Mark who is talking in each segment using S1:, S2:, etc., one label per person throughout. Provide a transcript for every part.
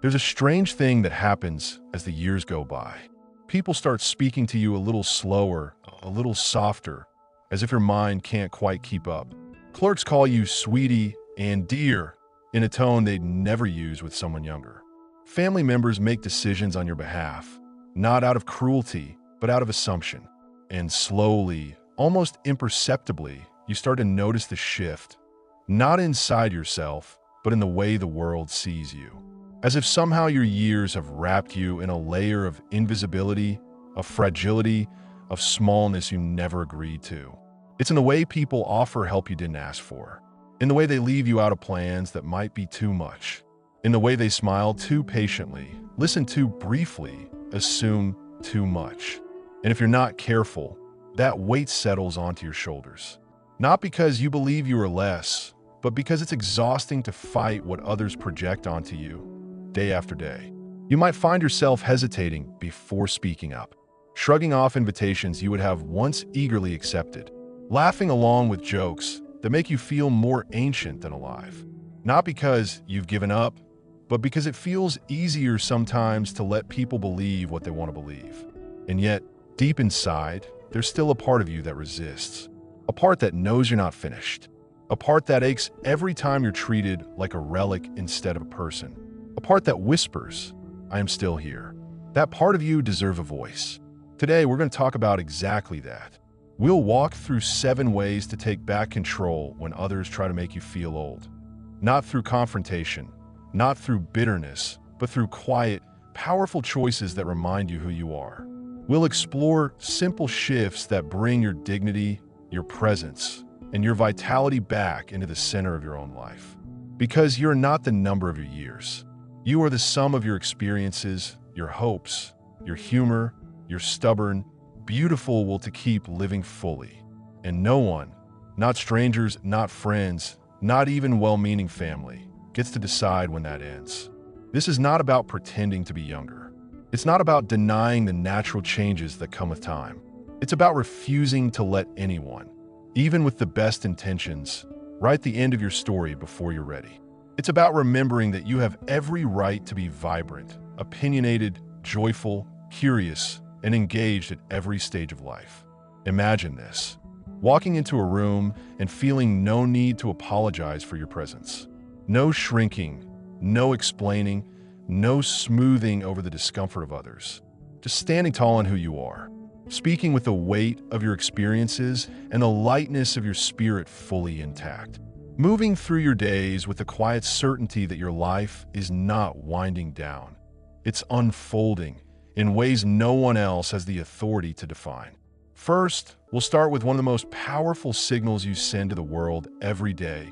S1: There's a strange thing that happens as the years go by. People start speaking to you a little slower, a little softer, as if your mind can't quite keep up. Clerks call you sweetie and dear in a tone they'd never use with someone younger. Family members make decisions on your behalf, not out of cruelty, but out of assumption. And slowly, almost imperceptibly, you start to notice the shift, not inside yourself, but in the way the world sees you. As if somehow your years have wrapped you in a layer of invisibility, of fragility, of smallness you never agreed to. It's in the way people offer help you didn't ask for, in the way they leave you out of plans that might be too much, in the way they smile too patiently, listen too briefly, assume too much. And if you're not careful, that weight settles onto your shoulders. Not because you believe you are less, but because it's exhausting to fight what others project onto you, day after day. You might find yourself hesitating before speaking up, shrugging off invitations you would have once eagerly accepted, laughing along with jokes that make you feel more ancient than alive. Not because you've given up, but because it feels easier sometimes to let people believe what they want to believe. And yet, deep inside, there's still a part of you that resists, a part that knows you're not finished, a part that aches every time you're treated like a relic instead of a person, a part that whispers, I am still here. That part of you deserves a voice. Today, we're going to talk about exactly that. We'll walk through 7 ways to take back control when others try to make you feel old. Not through confrontation, not through bitterness, but through quiet, powerful choices that remind you who you are. We'll explore simple shifts that bring your dignity, your presence, and your vitality back into the center of your own life. Because you're not the number of your years. You are the sum of your experiences, your hopes, your humor, your stubborn, beautiful will to keep living fully. And no one, not strangers, not friends, not even well-meaning family, gets to decide when that ends. This is not about pretending to be younger. It's not about denying the natural changes that come with time. It's about refusing to let anyone, even with the best intentions, write the end of your story before you're ready. It's about remembering that you have every right to be vibrant, opinionated, joyful, curious, and engaged at every stage of life. Imagine this: walking into a room and feeling no need to apologize for your presence. No shrinking, no explaining, no smoothing over the discomfort of others. Just standing tall in who you are, speaking with the weight of your experiences and the lightness of your spirit fully intact. Moving through your days with the quiet certainty that your life is not winding down. It's unfolding in ways no one else has the authority to define. First, we'll start with one of the most powerful signals you send to the world every day,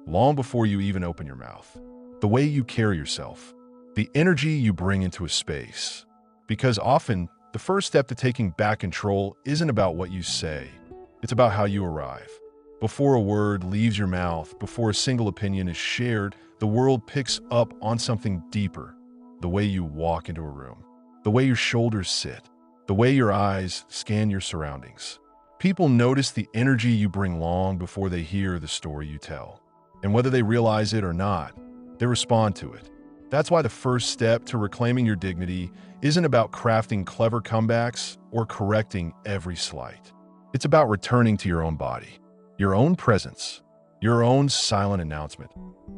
S1: long before you even open your mouth. The way you carry yourself, the energy you bring into a space. Because often, the first step to taking back control isn't about what you say. It's about how you arrive. Before a word leaves your mouth, before a single opinion is shared, the world picks up on something deeper. The way you walk into a room, the way your shoulders sit, the way your eyes scan your surroundings. People notice the energy you bring long before they hear the story you tell. And whether they realize it or not, they respond to it. That's why the first step to reclaiming your dignity isn't about crafting clever comebacks or correcting every slight. It's about returning to your own body, your own presence, your own silent announcement.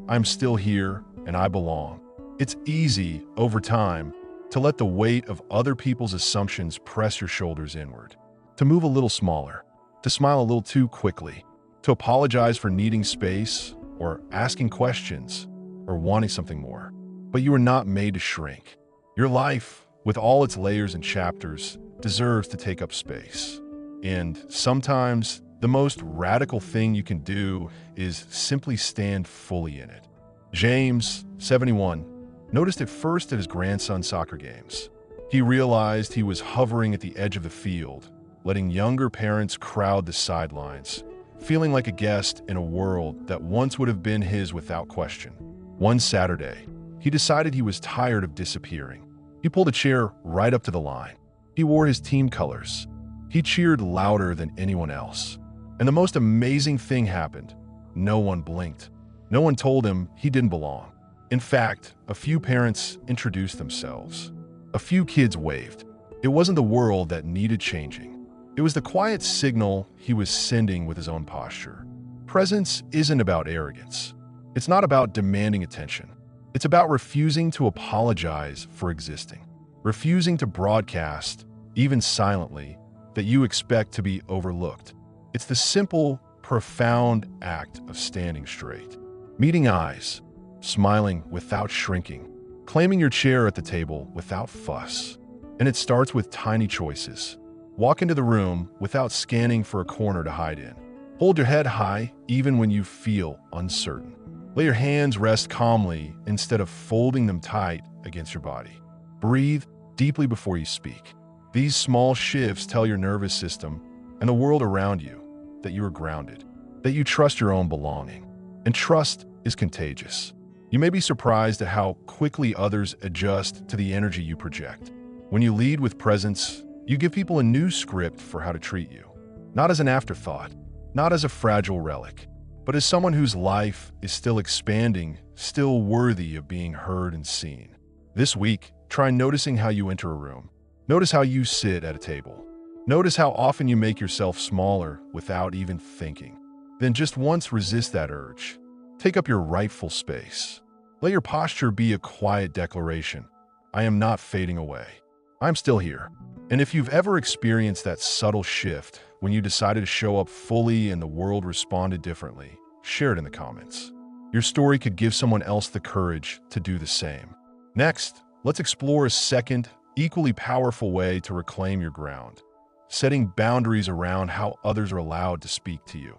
S1: I'm still here and I belong. It's easy, over time, to let the weight of other people's assumptions press your shoulders inward, to move a little smaller, to smile a little too quickly, to apologize for needing space or asking questions or wanting something more. But you are not made to shrink. Your life, with all its layers and chapters, deserves to take up space. And sometimes, the most radical thing you can do is simply stand fully in it. James, 71, noticed it first at his grandson's soccer games. He realized he was hovering at the edge of the field, letting younger parents crowd the sidelines, feeling like a guest in a world that once would have been his without question. One Saturday, he decided he was tired of disappearing. He pulled a chair right up to the line. He wore his team colors. He cheered louder than anyone else. And the most amazing thing happened. No one blinked. No one told him he didn't belong. In fact, a few parents introduced themselves. A few kids waved. It wasn't the world that needed changing. It was the quiet signal he was sending with his own posture. Presence isn't about arrogance. It's not about demanding attention. It's about refusing to apologize for existing. Refusing to broadcast, even silently, that you expect to be overlooked. It's the simple, profound act of standing straight. Meeting eyes, smiling without shrinking, claiming your chair at the table without fuss. And it starts with tiny choices. Walk into the room without scanning for a corner to hide in. Hold your head high even when you feel uncertain. Let your hands rest calmly instead of folding them tight against your body. Breathe deeply before you speak. These small shifts tell your nervous system and the world around you that you are grounded, that you trust your own belonging. And trust is contagious. You may be surprised at how quickly others adjust to the energy you project. When you lead with presence, you give people a new script for how to treat you. Not as an afterthought, not as a fragile relic, but as someone whose life is still expanding, still worthy of being heard and seen. This week, try noticing how you enter a room. Notice how you sit at a table. Notice how often you make yourself smaller without even thinking. Then just once resist that urge. Take up your rightful space. Let your posture be a quiet declaration. I am not fading away. I'm still here. And if you've ever experienced that subtle shift when you decided to show up fully and the world responded differently, share it in the comments. Your story could give someone else the courage to do the same. Next, let's explore a second, equally powerful way to reclaim your ground. Setting boundaries around how others are allowed to speak to you,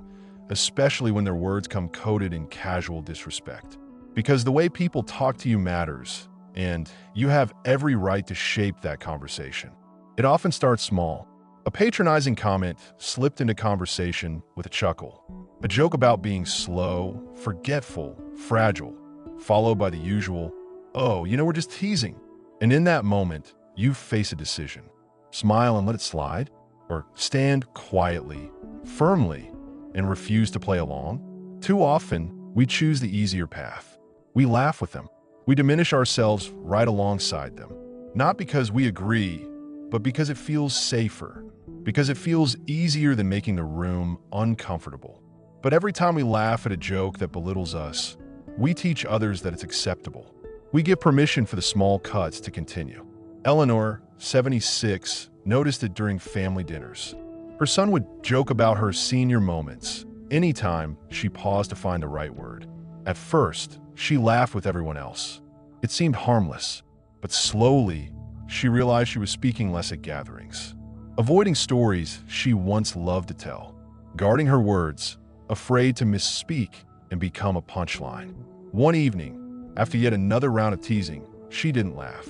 S1: especially when their words come coated in casual disrespect. Because the way people talk to you matters, and you have every right to shape that conversation. It often starts small. A patronizing comment slipped into conversation with a chuckle. A joke about being slow, forgetful, fragile, followed by the usual, "Oh, we're just teasing." And in that moment, you face a decision. Smile and let it slide, or stand quietly, firmly, and refuse to play along. Too often, we choose the easier path. We laugh with them. We diminish ourselves right alongside them. Not because we agree, but because it feels safer. Because it feels easier than making the room uncomfortable. But every time we laugh at a joke that belittles us, we teach others that it's acceptable. We give permission for the small cuts to continue. Eleanor, 76, noticed it during family dinners. Her son would joke about her senior moments anytime she paused to find the right word. At first, she laughed with everyone else. It seemed harmless, but slowly, she realized she was speaking less at gatherings. Avoiding stories she once loved to tell. Guarding her words, afraid to misspeak and become a punchline. One evening, after yet another round of teasing, she didn't laugh.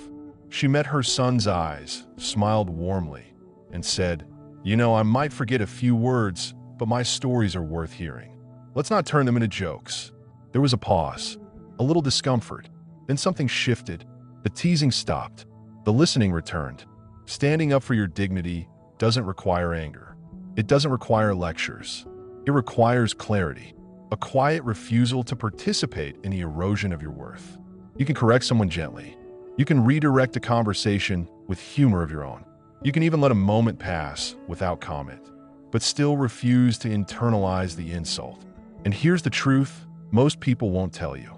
S1: She met her son's eyes, smiled warmly, and said, I might forget a few words, but my stories are worth hearing. Let's not turn them into jokes." There was a pause, a little discomfort. Then something shifted. The teasing stopped. The listening returned. Standing up for your dignity doesn't require anger. It doesn't require lectures. It requires clarity. A quiet refusal to participate in the erosion of your worth. You can correct someone gently. You can redirect a conversation with humor of your own. You can even let a moment pass without comment, but still refuse to internalize the insult. And here's the truth most people won't tell you.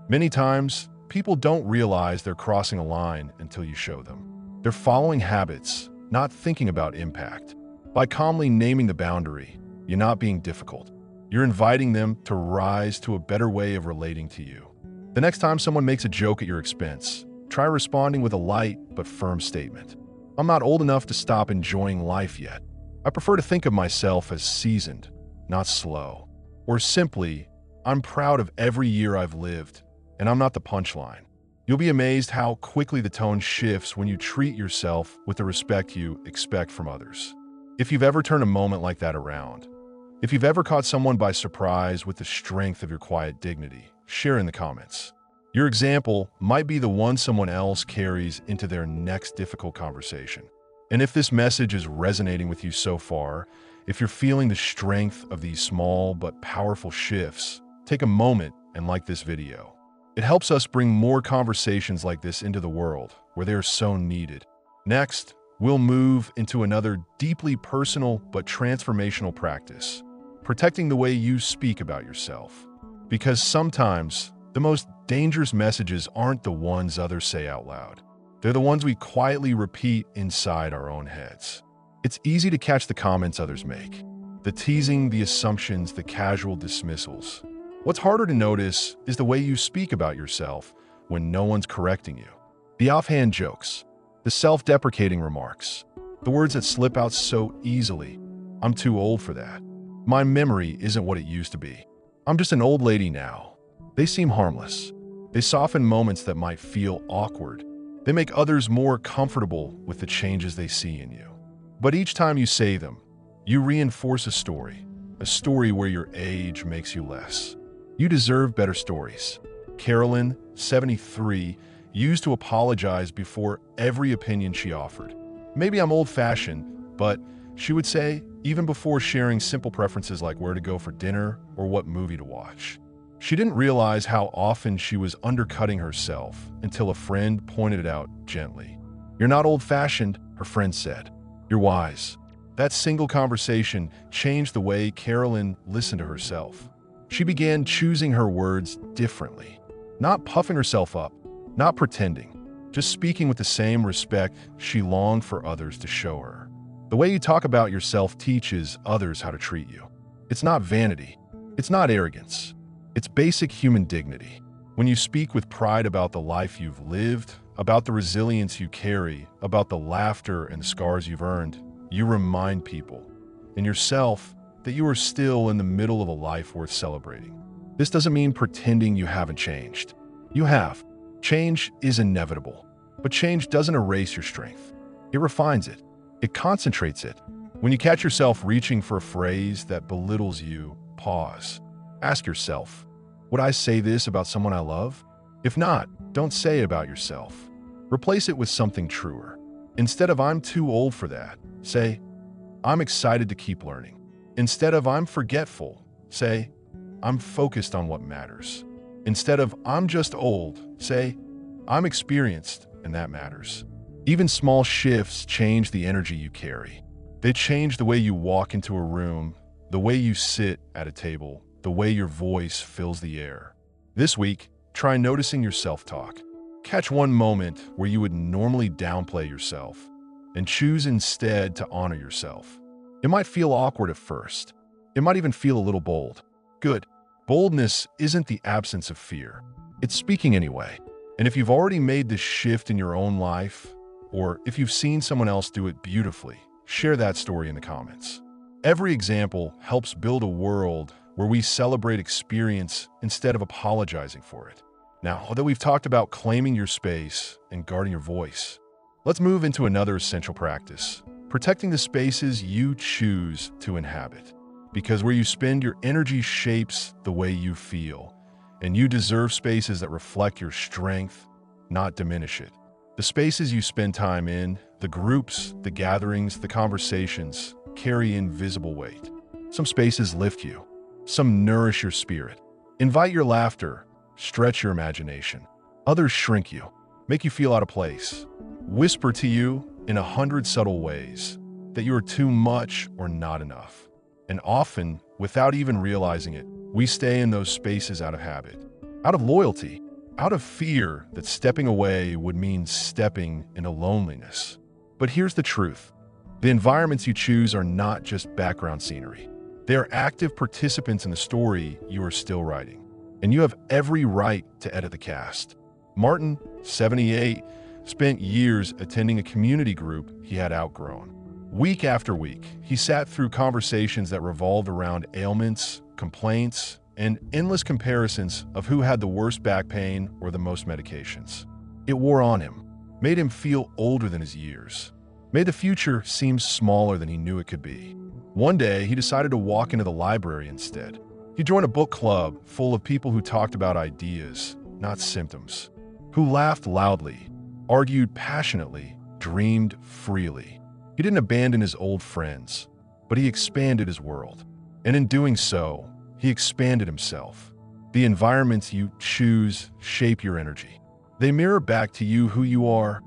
S1: Many times, people don't realize they're crossing a line until you show them. They're following habits, not thinking about impact. By calmly naming the boundary, you're not being difficult. You're inviting them to rise to a better way of relating to you. The next time someone makes a joke at your expense, try responding with a light but firm statement. I'm not old enough to stop enjoying life yet. I prefer to think of myself as seasoned, not slow. Or simply, I'm proud of every year I've lived, and I'm not the punchline. You'll be amazed how quickly the tone shifts when you treat yourself with the respect you expect from others. If you've ever turned a moment like that around, if you've ever caught someone by surprise with the strength of your quiet dignity, share in the comments. Your example might be the one someone else carries into their next difficult conversation. And if this message is resonating with you so far, if you're feeling the strength of these small but powerful shifts, take a moment and like this video. It helps us bring more conversations like this into the world where they are so needed. Next, we'll move into another deeply personal but transformational practice, protecting the way you speak about yourself. Because sometimes the most dangerous messages aren't the ones others say out loud. They're the ones we quietly repeat inside our own heads. It's easy to catch the comments others make, the teasing, the assumptions, the casual dismissals. What's harder to notice is the way you speak about yourself when no one's correcting you. The offhand jokes, the self-deprecating remarks, the words that slip out so easily. I'm too old for that. My memory isn't what it used to be. I'm just an old lady now. They seem harmless. They soften moments that might feel awkward. They make others more comfortable with the changes they see in you. But each time you say them, you reinforce a story where your age makes you less. You deserve better stories. Carolyn, 73, used to apologize before every opinion she offered. Maybe I'm old-fashioned, but she would say, even before sharing simple preferences like where to go for dinner or what movie to watch. She didn't realize how often she was undercutting herself until a friend pointed it out gently. "You're not old-fashioned," her friend said. "You're wise." That single conversation changed the way Carolyn listened to herself. She began choosing her words differently, not puffing herself up, not pretending, just speaking with the same respect she longed for others to show her. The way you talk about yourself teaches others how to treat you. It's not vanity. It's not arrogance. It's basic human dignity. When you speak with pride about the life you've lived, about the resilience you carry, about the laughter and the scars you've earned, you remind people and yourself that you are still in the middle of a life worth celebrating. This doesn't mean pretending you haven't changed. You have. Change is inevitable, but change doesn't erase your strength. It refines it. It concentrates it. When you catch yourself reaching for a phrase that belittles you, pause. Ask yourself, would I say this about someone I love? If not, don't say it about yourself. Replace it with something truer. Instead of "I'm too old for that," say, "I'm excited to keep learning." Instead of "I'm forgetful," say, "I'm focused on what matters." Instead of "I'm just old," say, "I'm experienced, and that matters." Even small shifts change the energy you carry. They change the way you walk into a room, the way you sit at a table, the way your voice fills the air. This week, try noticing your self-talk. Catch one moment where you would normally downplay yourself and choose instead to honor yourself. It might feel awkward at first. It might even feel a little bold. Good. Boldness isn't the absence of fear. It's speaking anyway. And if you've already made this shift in your own life, or if you've seen someone else do it beautifully, share that story in the comments. Every example helps build a world where we celebrate experience instead of apologizing for it. Now that we've talked about claiming your space and guarding your voice, let's move into another essential practice, protecting the spaces you choose to inhabit. Because where you spend your energy shapes the way you feel, and you deserve spaces that reflect your strength, not diminish it. The spaces you spend time in, the groups, the gatherings, the conversations, carry invisible weight. Some spaces lift you. Some nourish your spirit. Invite your laughter. Stretch your imagination. Others shrink you, make you feel out of place, whisper to you in 100 subtle ways that you are too much or not enough. And often, without even realizing it, we stay in those spaces out of habit, out of loyalty, out of fear that stepping away would mean stepping into loneliness. But here's the truth. The environments you choose are not just background scenery. They are active participants in the story you are still writing. And you have every right to edit the cast. Martin, 78, spent years attending a community group he had outgrown. Week after week, he sat through conversations that revolved around ailments, complaints, and endless comparisons of who had the worst back pain or the most medications. It wore on him, made him feel older than his years, made the future seem smaller than he knew it could be. One day, he decided to walk into the library instead. He joined a book club full of people who talked about ideas, not symptoms, who laughed loudly, argued passionately, dreamed freely. He didn't abandon his old friends, but he expanded his world. And in doing so, he expanded himself. The environments you choose shape your energy. They mirror back to you who you are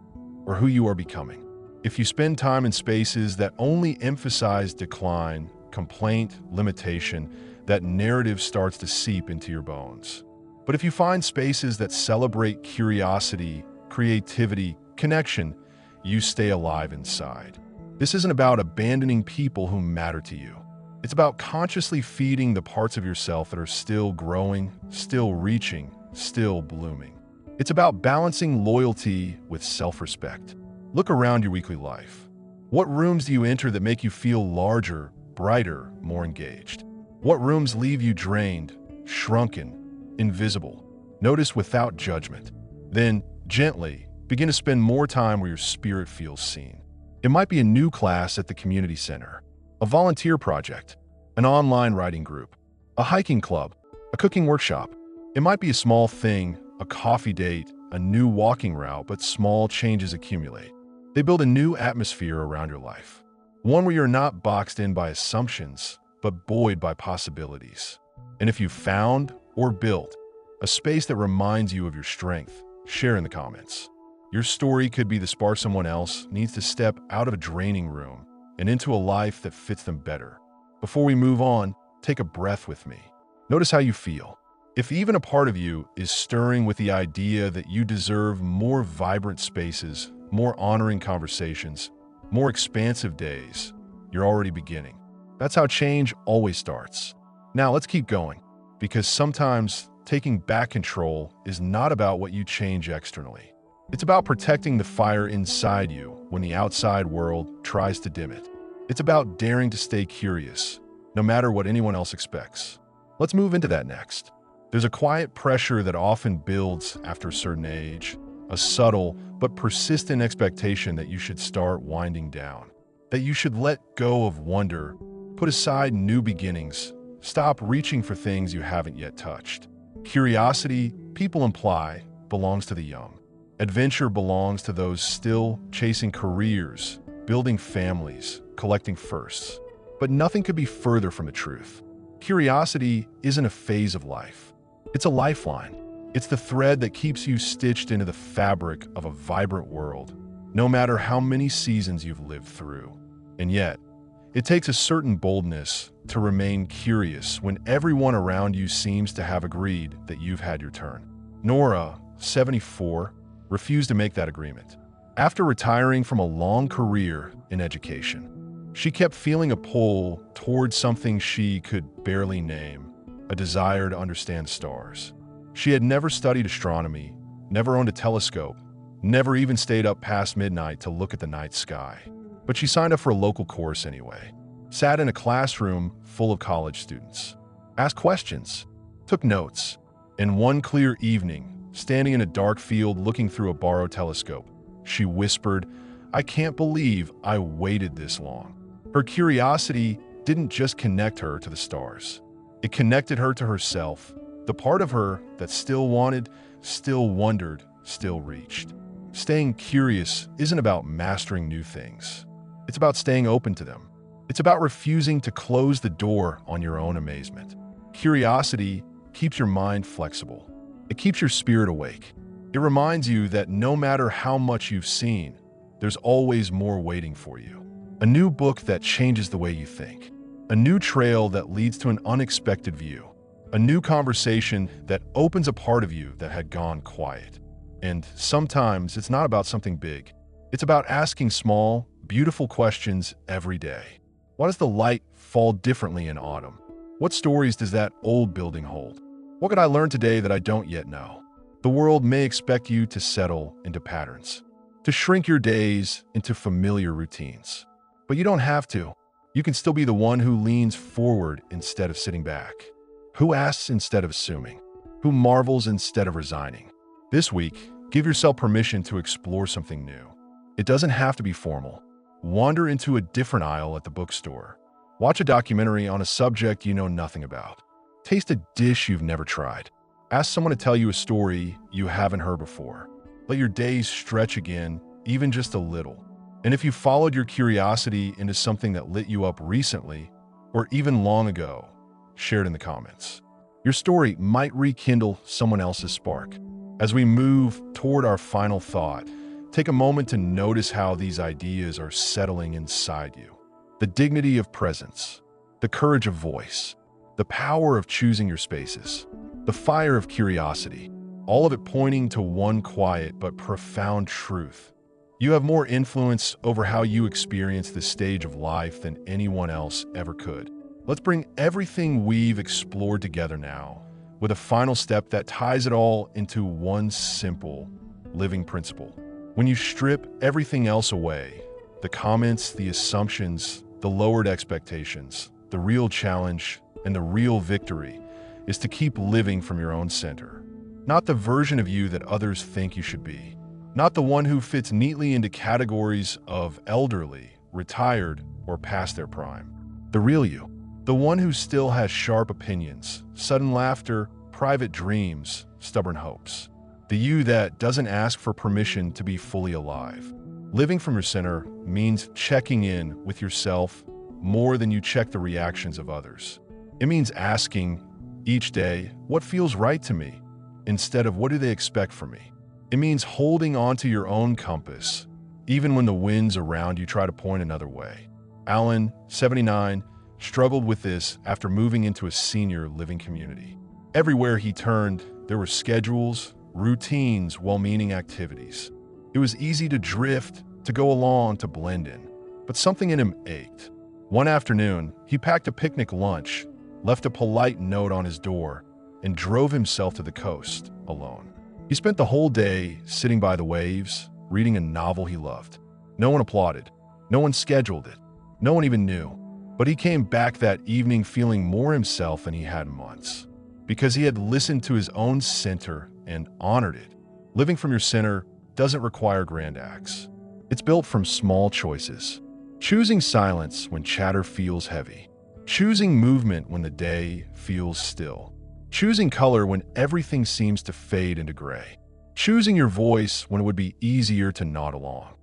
S1: or who you are becoming. If you spend time in spaces that only emphasize decline, complaint, limitation, that narrative starts to seep into your bones. But if you find spaces that celebrate curiosity, creativity, connection, you stay alive inside. This isn't about abandoning people who matter to you. It's about consciously feeding the parts of yourself that are still growing, still reaching, still blooming. It's about balancing loyalty with self-respect. Look around your weekly life. What rooms do you enter that make you feel larger, brighter, more engaged? What rooms leave you drained, shrunken, invisible? Notice without judgment. Then, gently, begin to spend more time where your spirit feels seen. It might be a new class at the community center, a volunteer project, an online writing group, a hiking club, a cooking workshop. It might be a small thing, a coffee date, a new walking route, but small changes accumulate. They build a new atmosphere around your life. One where you're not boxed in by assumptions, but buoyed by possibilities. And if you found or built a space that reminds you of your strength, share in the comments. Your story could be the spark someone else needs to step out of a draining room and into a life that fits them better. Before we move on, take a breath with me. Notice how you feel. If even a part of you is stirring with the idea that you deserve more vibrant spaces, more honoring conversations, more expansive days, you're already beginning. That's how change always starts. Now let's keep going, because sometimes taking back control is not about what you change externally. It's about protecting the fire inside you when the outside world tries to dim it. It's about daring to stay curious, no matter what anyone else expects. Let's move into that next. There's a quiet pressure that often builds after a certain age, a subtle but persistent expectation that you should start winding down, that you should let go of wonder, put aside new beginnings, stop reaching for things you haven't yet touched. Curiosity, people imply, belongs to the young. Adventure belongs to those still chasing careers, building families, collecting firsts. But nothing could be further from the truth. Curiosity isn't a phase of life. It's a lifeline. It's the thread that keeps you stitched into the fabric of a vibrant world, no matter how many seasons you've lived through. And yet, it takes a certain boldness to remain curious when everyone around you seems to have agreed that you've had your turn. Nora, 74, refused to make that agreement. After retiring from a long career in education, she kept feeling a pull towards something she could barely name, a desire to understand stars. She had never studied astronomy, never owned a telescope, never even stayed up past midnight to look at the night sky. But she signed up for a local course anyway, sat in a classroom full of college students, asked questions, took notes. And one clear evening, standing in a dark field looking through a borrowed telescope, she whispered, "I can't believe I waited this long." Her curiosity didn't just connect her to the stars. It connected her to herself, the part of her that still wanted, still wondered, still reached. Staying curious isn't about mastering new things. It's about staying open to them. It's about refusing to close the door on your own amazement. Curiosity keeps your mind flexible. It keeps your spirit awake. It reminds you that no matter how much you've seen, there's always more waiting for you. A new book that changes the way you think. A new trail that leads to an unexpected view. A new conversation that opens a part of you that had gone quiet. And sometimes it's not about something big. It's about asking small, beautiful questions every day. Why does the light fall differently in autumn? What stories does that old building hold? What could I learn today that I don't yet know? The world may expect you to settle into patterns, to shrink your days into familiar routines. But you don't have to. You can still be the one who leans forward instead of sitting back, who asks instead of assuming, who marvels instead of resigning. This week, give yourself permission to explore something new. It doesn't have to be formal. Wander into a different aisle at the bookstore. Watch a documentary on a subject you know nothing about. Taste a dish you've never tried. Ask someone to tell you a story you haven't heard before. Let your days stretch again, even just a little. And if you followed your curiosity into something that lit you up recently, or even long ago, share it in the comments. Your story might rekindle someone else's spark. As we move toward our final thought, take a moment to notice how these ideas are settling inside you. The dignity of presence, the courage of voice, the power of choosing your spaces, the fire of curiosity, all of it pointing to one quiet but profound truth. You have more influence over how you experience this stage of life than anyone else ever could. Let's bring everything we've explored together now, with a final step that ties it all into one simple, living principle. When you strip everything else away, the comments, the assumptions, the lowered expectations, the real challenge, and the real victory is to keep living from your own center. Not the version of you that others think you should be. Not the one who fits neatly into categories of elderly, retired, or past their prime. The real you. The one who still has sharp opinions, sudden laughter, private dreams, stubborn hopes. The you that doesn't ask for permission to be fully alive. Living from your center means checking in with yourself more than you check the reactions of others. It means asking each day, what feels right to me, instead of what do they expect from me? It means holding on to your own compass, even when the winds around you try to point another way. Alan, 79, struggled with this after moving into a senior living community. Everywhere he turned, there were schedules, routines, well-meaning activities. It was easy to drift, to go along, to blend in. But something in him ached. One afternoon, he packed a picnic lunch, left a polite note on his door, and drove himself to the coast alone. He spent the whole day sitting by the waves, reading a novel he loved. No one applauded. No one scheduled it. No one even knew. But he came back that evening feeling more himself than he had in months, because he had listened to his own center and honored it. Living from your center doesn't require grand acts. It's built from small choices. Choosing silence when chatter feels heavy. Choosing movement when the day feels still. Choosing color when everything seems to fade into gray. Choosing your voice when it would be easier to nod along.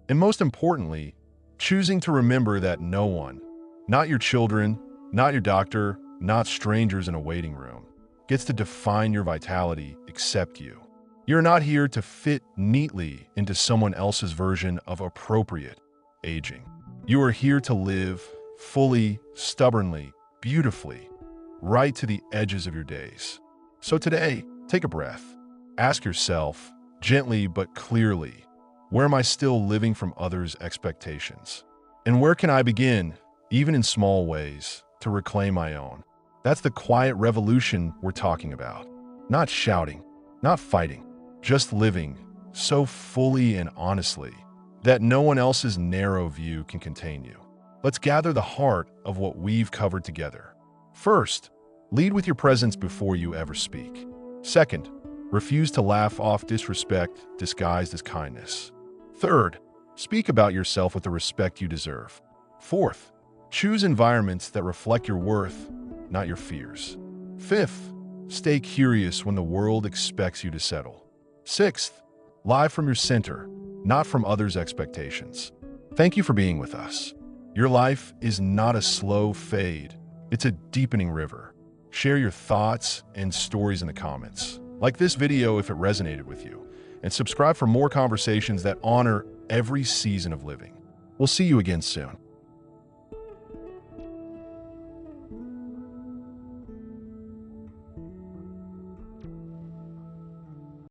S1: And most importantly, choosing to remember that no one, not your children, not your doctor, not strangers in a waiting room, gets to define your vitality except you. You're not here to fit neatly into someone else's version of appropriate aging. You are here to live fully, stubbornly, beautifully, right to the edges of your days. So today, take a breath. Ask yourself, gently but clearly, where am I still living from others' expectations? And where can I begin, even in small ways, to reclaim my own? That's the quiet revolution we're talking about. Not shouting, not fighting, just living so fully and honestly that no one else's narrow view can contain you. Let's gather the heart of what we've covered together. First, lead with your presence before you ever speak. Second, refuse to laugh off disrespect disguised as kindness. Third, speak about yourself with the respect you deserve. Fourth, choose environments that reflect your worth, not your fears. Fifth, stay curious when the world expects you to settle. Sixth, live from your center, not from others' expectations. Thank you for being with us. Your life is not a slow fade, it's a deepening river. Share your thoughts and stories in the comments. Like this video if it resonated with you, and subscribe for more conversations that honor every season of living. We'll see you again soon.